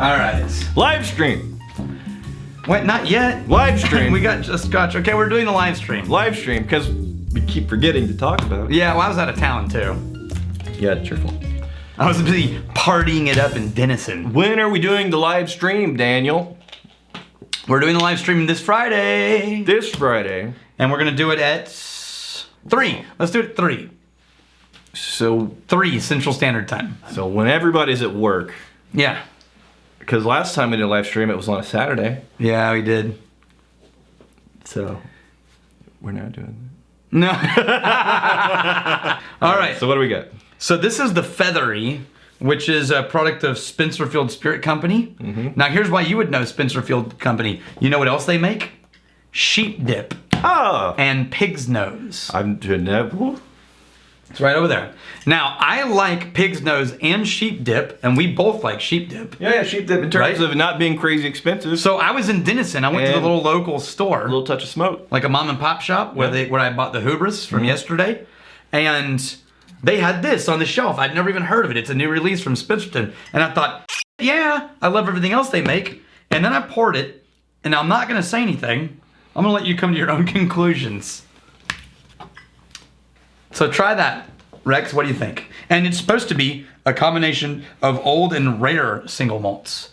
All right. Live stream. Wait, not yet. Live stream. We got just Scotch. Okay, we're doing the live stream. Live stream, because we keep forgetting to talk about it. Yeah, well, I was out of town too. Yeah, it's your fault. I was busy partying it up in Denison. When are we doing the live stream, Daniel? We're doing the live stream this Friday. This Friday. And we're gonna do it at 3. Let's do it at 3. So 3 Central Standard Time. So when everybody's at work. Yeah. Because last time we did a live stream, it was on a Saturday. Yeah, we did. So we're not doing No. All right. So what do we got? So this is the Feathery, which is a product of Spencerfield Spirit Company. Now here's why you would know Spencerfield Company. You know what else they make? Sheep dip. Oh. And pig's nose. I'm doing that. It's right over there. Now, I like pig's nose and sheep dip, and we both like sheep dip. Yeah, sheep dip in terms of not being crazy expensive. So I was in Denison. I went to the little local store. A little touch of smoke. Like a mom and pop shop where I bought the hubris from yesterday. And they had this on the shelf. I'd never even heard of it. It's a new release from Spencerton. And I thought, yeah, I love everything else they make. And then I poured it, and I'm not going to say anything. I'm going to let you come to your own conclusions. So try that, Rex. What do you think? And it's supposed to be a combination of old and rare single malts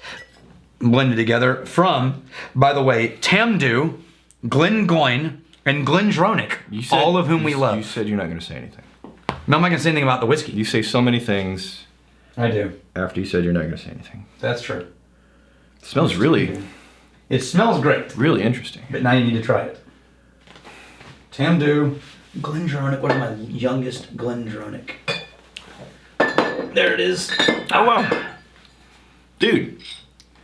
blended together from, by the way, Tamdhu, Glengoyne, and Glendronach, all of whom we love. You said you're not going to say anything. No, I'm not going to say anything about the whiskey. You say so many things. I do. After you said you're not going to say anything. That's true. It smells really... It smells great. Really interesting. But now you need to try it. Tamdhu, Glendronach, one of my youngest Glendronach. There it is. Oh, wow. Dude.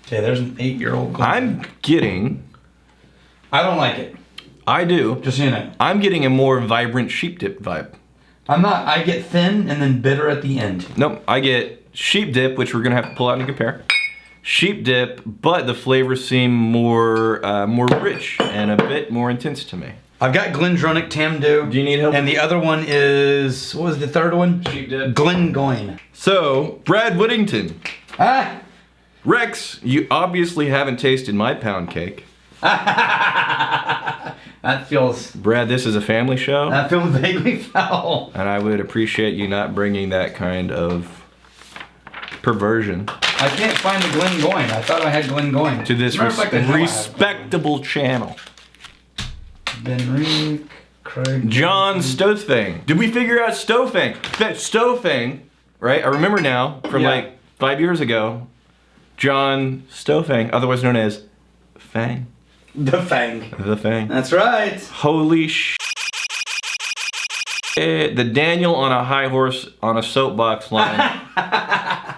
Okay, there's an 8-year-old Glendronach. I'm getting... I don't like it. I do. Just so you know. I'm getting a more vibrant sheep dip vibe. I'm not. I get thin and then bitter at the end. Nope. I get sheep dip, which we're going to have to pull out and compare. Sheep dip, but the flavors seem more rich and a bit more intense to me. I've got Glendronach, Tamdhu. Do you need help? And the other one is, what was the third one? Sheep dip. Glengoyne. So, Brad Whittington. Ah! Rex, you obviously haven't tasted my pound cake. That feels... Brad, this is a family show. That feels vaguely foul. And I would appreciate you not bringing that kind of perversion. I can't find the Glengoyne. I thought I had Glengoyne. To this respectable channel. Benrique, Craig. John Stofang. Did we figure out Stofang? Stofang, right? I remember now from like 5 years ago. John Stofang, otherwise known as Fang. The Fang. The Fang. That's right. Holy sh**. The Daniel on a high horse on a soapbox line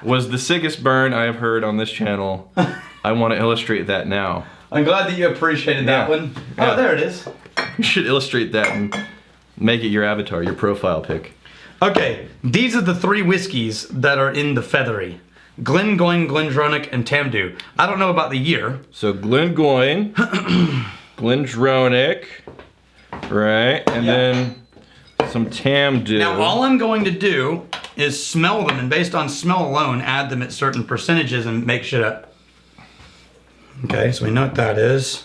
was the sickest burn I have heard on this channel. I want to illustrate that now. I'm glad that you appreciated that one. Oh, there it is. You should illustrate that and make it your avatar, your profile pic. Okay, these are the 3 whiskeys that are in the Feathery. Glengoyne, Glendronach, and Tamdhu. I don't know about the year. So Glengoyne, Glendronach, right, and then some Tamdhu. Now all I'm going to do is smell them, and based on smell alone, add them at certain percentages and make shit up. Okay, so we know what that is.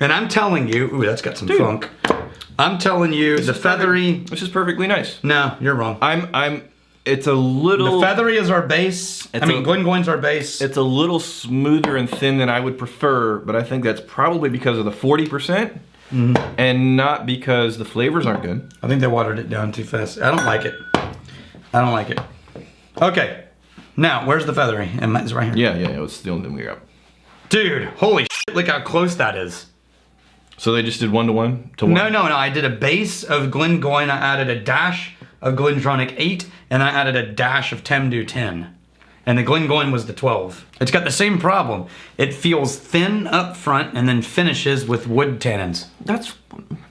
And I'm telling you, ooh, that's got some funk. I'm telling you, the Feathery. This is perfectly nice. No, you're wrong. It's a little... The Feathery is our base. Glengoyne's our base. It's a little smoother and thin than I would prefer, but I think that's probably because of the 40%, and not because the flavors aren't good. I think they watered it down too fast. I don't like it. I don't like it. Okay, now, where's the Feathery? It's right here. Yeah, it's the only thing we got. Dude, holy shit, look how close that is. So they just did 1-to-1 to 1? No, I did a base of Glengoyne, I added a dash of Glendronach 8, and I added a dash of Tamdhu 10. And the Glengoyne was the 12. It's got the same problem. It feels thin up front and then finishes with wood tannins. That's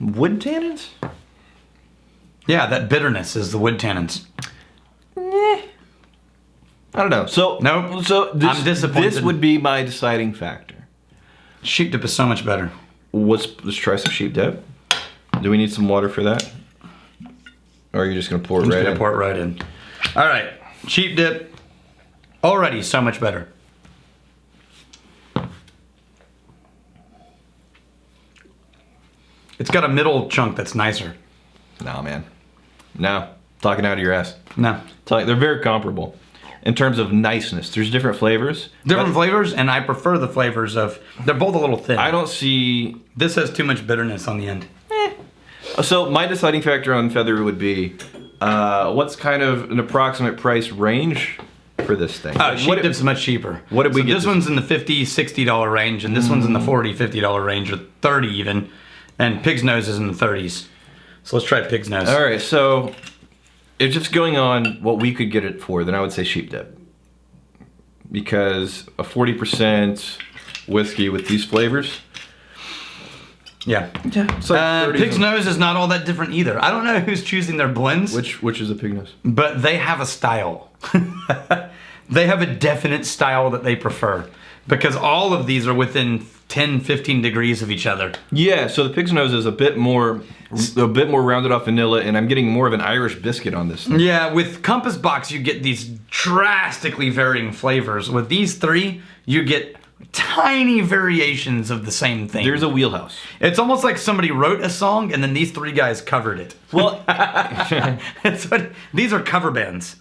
wood tannins? Yeah, that bitterness is the wood tannins. I don't know. So nope. So I'm disappointed. This would be my deciding factor. Sheep dip is so much better. Let's try some sheep dip. Do we need some water for that? Or are you just gonna pour it right in? Pour it right in. All right, sheep dip. Already so much better. It's got a middle chunk that's nicer. No, man. No. Talking out of your ass. No. They're very comparable in terms of niceness. There's different flavors. Different flavors, and I prefer the flavors of... They're both a little thin. I don't see... This has too much bitterness on the end. So my deciding factor on Feathery would be, what's kind of an approximate price range for this thing? Sheep Dip's much cheaper. What did we get? This one's in the $50, $60 range, and this one's in the $40, $50 range, or 30 even. And Pig's Nose is in the 30s. So let's try Pig's Nose. All right, so if just going on what we could get it for, then I would say Sheep Dip. Because a 40% whiskey with these flavors. Yeah. It's like Pig's Nose is not all that different either. I don't know who's choosing their blends. Which is a Pig Nose? But they have a style. They have a definite style that they prefer. Because all of these are within 10, 15 degrees of each other. Yeah, so the Pig's Nose is a bit more rounded off vanilla, and I'm getting more of an Irish biscuit on this thing. Yeah, with Compass Box, you get these drastically varying flavors. With these three, you get tiny variations of the same thing. There's a wheelhouse. It's almost like somebody wrote a song, and then these three guys covered it. Well, these are cover bands.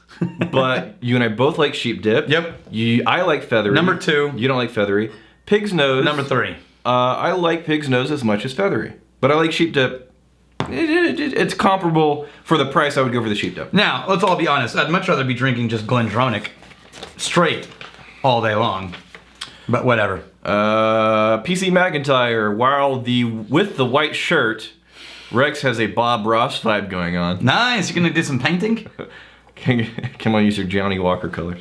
But you and I both like Sheep Dip. Yep. I like Feathery. Number 2. You don't like Feathery. Pig's Nose. Number 3. I like Pig's Nose as much as Feathery. But I like Sheep Dip. It's comparable. For the price, I would go for the Sheep Dip. Now, let's all be honest. I'd much rather be drinking just Glendronach straight all day long. But whatever. PC McIntyre, with the white shirt, Rex has a Bob Ross vibe going on. Nice. You're going to do some painting? Come on, use your Johnny Walker colors.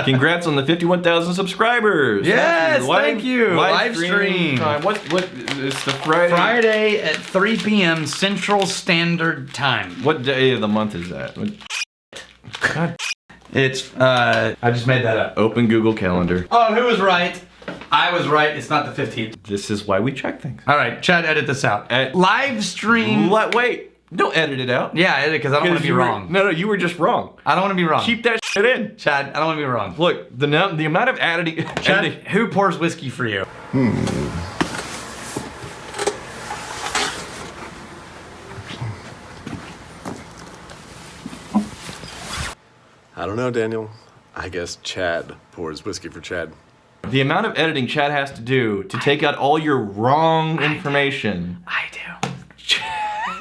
Congrats on the 51,000 subscribers. Yes, thank you. Live stream time. What? It's the Friday. Friday at 3 p.m. Central Standard Time. What day of the month is that? God. It's, I just made that up. Open Google Calendar. Oh, who was right? I was right. It's not the 15th. This is why we check things. All right, Chad, edit this out. Live stream. Wait. Don't edit it out. Yeah, edit it because I don't want to be wrong. No, you were just wrong. I don't want to be wrong. Keep that shit in. Chad, I don't want to be wrong. Look, the amount of editing. Chad, who pours whiskey for you? I don't know, Daniel. I guess Chad pours whiskey for Chad. The amount of editing Chad has to do to take out all your wrong information. I do.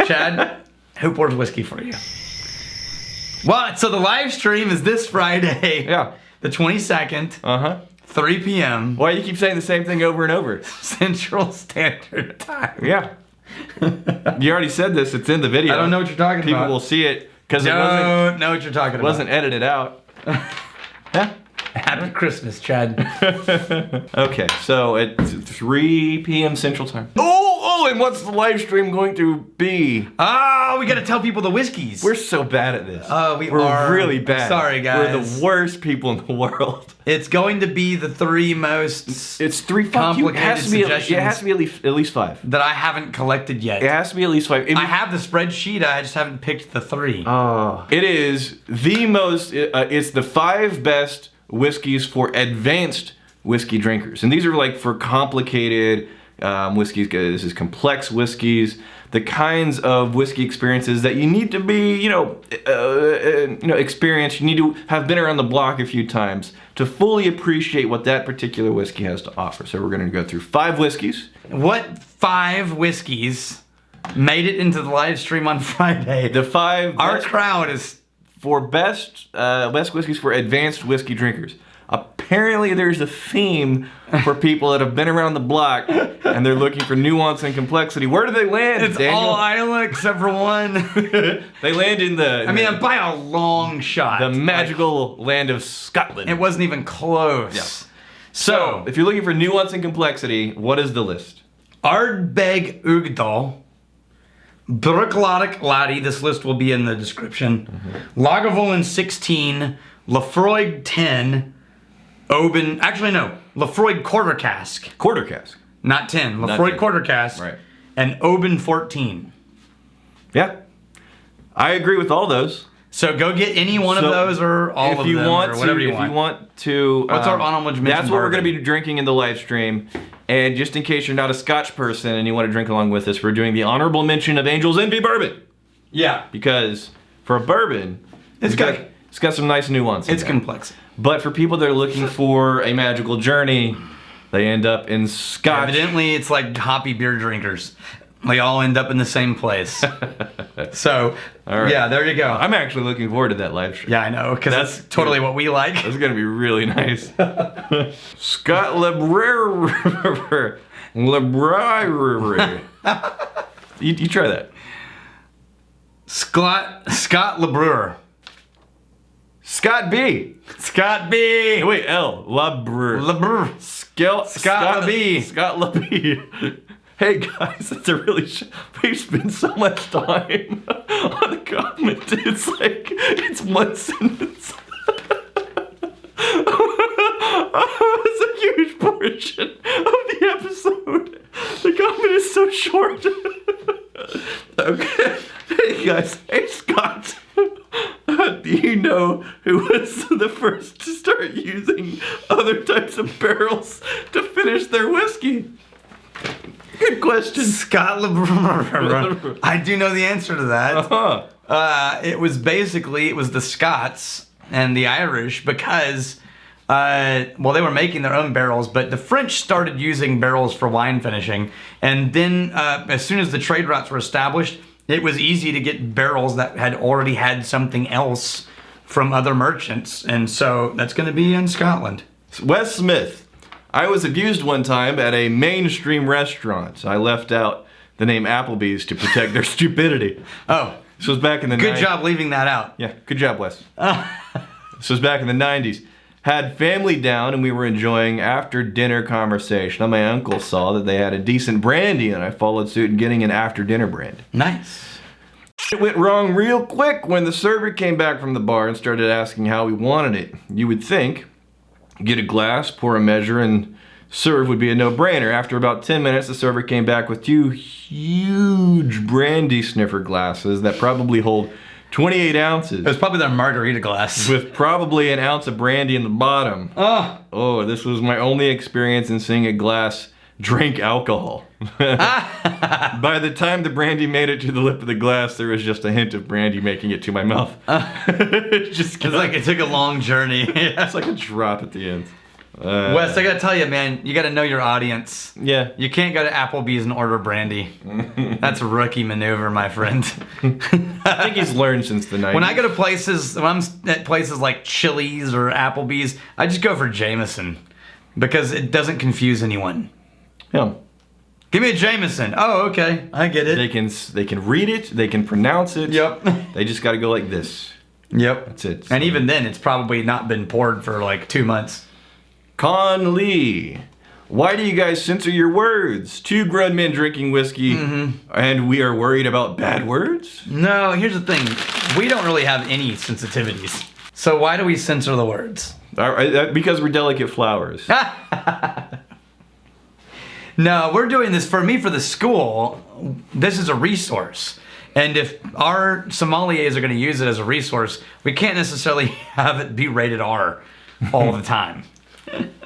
Chad, who pours whiskey for you? Well, so the live stream is this Friday. Yeah. The 22nd. 3 p.m. Why do you keep saying the same thing over and over? Central Standard Time. Yeah. You already said this. It's in the video. I don't know what you're talking about. People will see it because it don't know what you're talking about. Wasn't edited out. Yeah. Happy Christmas, Chad. Okay, so at 3 p.m. Central Time. Oh, and what's the live stream going to be? We gotta tell people the whiskeys. We're so bad at this. We're really bad. Sorry, guys. We're the worst people in the world. It's going to be the 3 most It's 3 complicated suggestions. It has to be at least 5. That I haven't collected yet. It has to be at least 5. I have the spreadsheet, I just haven't picked the 3. It is the most, it's the 5 best whiskeys for advanced whiskey drinkers. And these are like for complicated whiskeys. This is complex whiskeys. The kinds of whiskey experiences that you need to be, experienced. You need to have been around the block a few times to fully appreciate what that particular whiskey has to offer. So we're going to go through 5 whiskeys. What 5 whiskeys made it into the live stream on Friday? The 5. Our crowd is for best whiskeys for advanced whiskey drinkers. Apparently there's a theme for people that have been around the block and they're looking for nuance and complexity. Where do they land, It's Daniel? all Isla except for one. They land in by a long shot. the magical land of Scotland. It wasn't even close. Yeah. So, if you're looking for nuance and complexity, what is the list? Ardbeg Uigeadail, Bruichladdich Laddie, this list will be in the description. Lagavulin 16, Laphroaig 10, Oban, Laphroaig Quarter Cask. Quarter cask. Not 10, Laphroaig 10. Quarter Cask. Right. And Oban 14. Yeah. I agree with all those. So go get any one of those or all of them or whatever you want. If you want to... What's our honorable mention? That's what we're going to be drinking in the live stream. And just in case you're not a Scotch person and you want to drink along with us, we're doing the honorable mention of Angel's Envy Bourbon. Yeah. Because for a bourbon, it's got some nice nuance in It's there. complex. But for people that are looking for a magical journey, they end up in Scotch. Evidently, it's like hoppy beer drinkers. They all end up in the same place. So, yeah, there you go. I'm actually looking forward to that live stream. Yeah, I know, because that's totally what we like. That's going to be really nice. Scott Library. You try that. Scott LeBrewer. Scott B. Scott B. Wait, L. LeBrewer. Scott LeBee. Scott LeBee. Hey guys, it's a really we've spent so much time on the comment. It's like it's one sentence. It's a huge portion of the episode. The comment is so short. Okay. Hey guys. Hey Scott. Do you know who was the first to start using other types of barrels to finish their whiskey? Good question. Scott LeBrewer. I do know the answer to that. Uh-huh. It was the Scots and the Irish because, they were making their own barrels, but the French started using barrels for wine finishing. And then as soon as the trade routes were established, it was easy to get barrels that had already had something else from other merchants. And so that's going to be in Scotland. Wes Smith. I was abused one time at a mainstream restaurant. I left out the name Applebee's to protect their stupidity. Oh. This was back in the 90s. Good job leaving that out. Yeah, good job, Wes. This was back in the 90s. Had family down and we were enjoying after dinner conversation. And my uncle saw that they had a decent brandy and I followed suit in getting an after dinner brandy. Nice. It went wrong real quick when the server came back from the bar and started asking how we wanted it. You would think get a glass, pour a measure, and serve would be a no-brainer. After about 10 minutes, the server came back with 2 huge brandy sniffer glasses that probably hold 28 ounces. It was probably their margarita glass. With probably an ounce of brandy in the bottom. Oh, this was my only experience in seeing a glass drink alcohol. By the time the brandy made it to the lip of the glass, there was just a hint of brandy making it to my mouth. It's like it took a long journey. It's like a drop at the end. Wes, I gotta tell you, man, you gotta know your audience. Yeah. You can't go to Applebee's and order brandy. That's a rookie maneuver, my friend. I think he's learned since the 90s. When I go to places, when I'm at places like Chili's or Applebee's, I just go for Jameson because it doesn't confuse anyone. Yeah. Give me a Jameson. Oh, okay. I get it. They can read it, they can pronounce it. Yep. They just gotta go like this. Yep. That's it. And even then, it's probably not been poured for like 2 months. Con Lee. Why do you guys censor your words? 2 grown men drinking whiskey, and we are worried about bad words? No, here's the thing. We don't really have any sensitivities. So why do we censor the words? Because we're delicate flowers. No, we're doing this for the school. This is a resource. And if our sommeliers are going to use it as a resource, we can't necessarily have it be rated R all the time.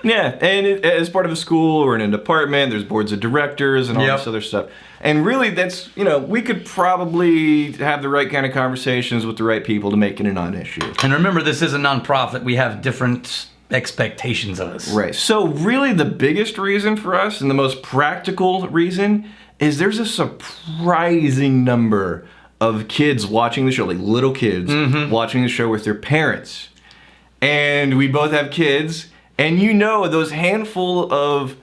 Yeah, and as part of a school or in a department, there's boards of directors and all this other stuff. And really, that's, we could probably have the right kind of conversations with the right people to make it a non-issue. And remember, this is a nonprofit. We have different expectations of us. Right. So really the biggest reason for us and the most practical reason is there's a surprising number of kids watching the show, like little kids watching the show with their parents. And we both have kids, and those handful of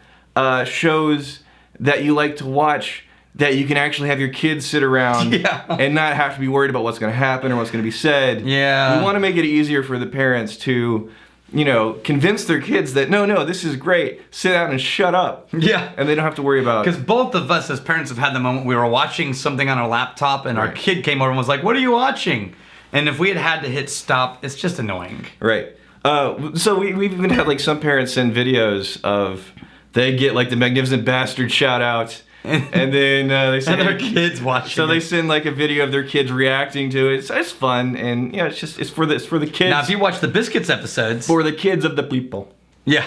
shows that you like to watch that you can actually have your kids sit around and not have to be worried about what's going to happen or what's going to be said. Yeah. We want to make it easier for the parents to convince their kids that, no, this is great. Sit down and shut up. Yeah. And they don't have to worry about... Because both of us as parents have had the moment we were watching something on our laptop and our kid came over and was like, what are you watching? And if we had to hit stop, it's just annoying. Right. So we've even had some parents send videos of, they get the Magnificent Bastard shout out And then they send And their kids watching. So they send like a video of their kids reacting to it. So it's fun, and you know, it's for the kids. Now, if you watch the Biscuits episodes, for the kids of the people. yeah,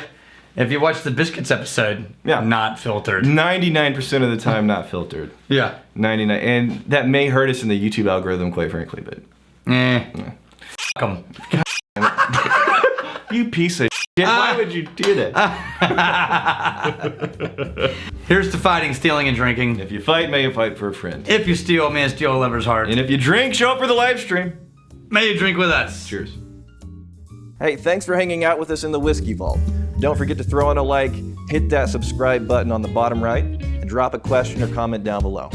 if you watch the Biscuits episode, Yeah. not filtered. 99% of the time, not filtered. Yeah. 99, and that may hurt us in the YouTube algorithm, quite frankly. But Fuck 'em. you piece of shit! Why would you do that? Here's to fighting, stealing, and drinking. If you fight, may you fight for a friend. If you steal, may you steal a lover's heart. And if you drink, show up for the live stream. May you drink with us. Cheers. Hey, thanks for hanging out with us in the Whiskey Vault. Don't forget to throw in a like, hit that subscribe button on the bottom right, and drop a question or comment down below.